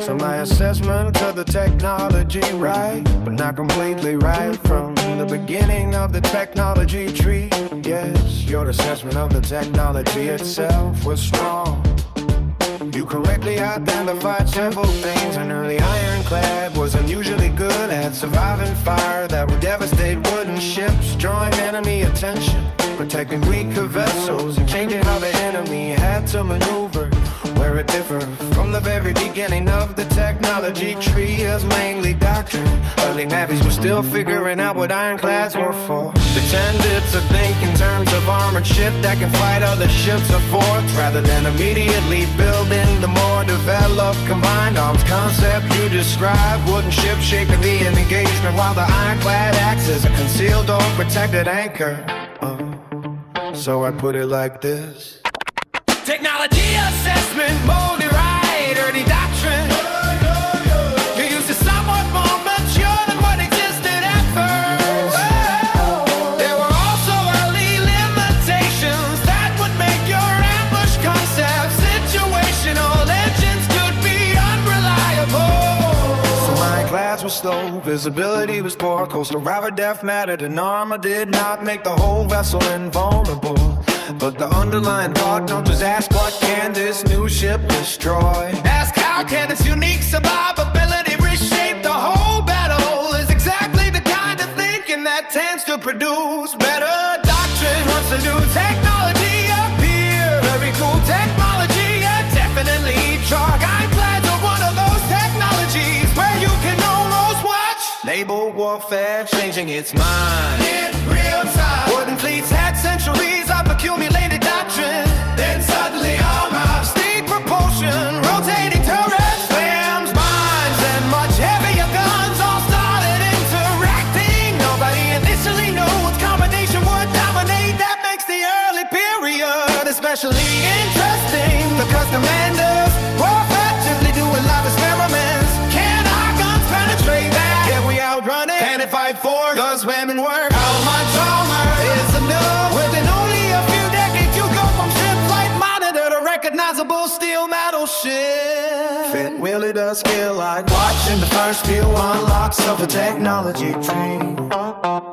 So my assessment of the technology, right, but not completely right from the beginning of the technology tree. Yes, your assessment of the technology itself was strong. You correctly identified several things. An early ironclad was unusually good at surviving fire that would devastate wooden ships, drawing enemy attention, protecting weaker vessels, and changing how the enemy had to maneuver. Where it differed from the very beginning of the technology tree is mainly doctrine. Early navies were still figuring out what ironclads were for. They tended to think in terms of armored ship that can fight other ships or forts, rather than immediately building the more developed combined arms concept you described. Wooden ship shaping the engagement, while the ironclad acts as a concealed or protected anchor. So I put it like this: technology assessment, molded right, early doctrine. You're used to somewhat more mature than what existed at first. There were also early limitations that would make your ambush concept situational. Engines could be unreliable. So ironclads were slow, visibility was poor, coastal river depth mattered, and armor did not make the whole vessel invulnerable. But the underlying thought, don't just ask what can this new ship destroy. Ask how can its unique survivability reshape the whole battle. Is exactly the kind of thinking that tends to produce better doctrine. Once a new technology appears, very cool technology, definitely chalk. Ironclads are one of those technologies where you can almost watch naval warfare changing its mind in real time. Wooden fleets had centuries of accumulated doctrine, then suddenly armor, steam propulsion, rotating turrets, slams, mines, and much heavier guns all started interacting. Nobody initially knew what combination would dominate. That makes the early period especially interesting, because commanders were effectively doing live experiments. Can our guns penetrate that? Can we outrun it? Can it fight for? Does women work? How much armor is enough? Within only a few decades you go from ship flight monitor to recognizable steel metal ship. Fit really does feel like watching the first few unlocks of a technology tree.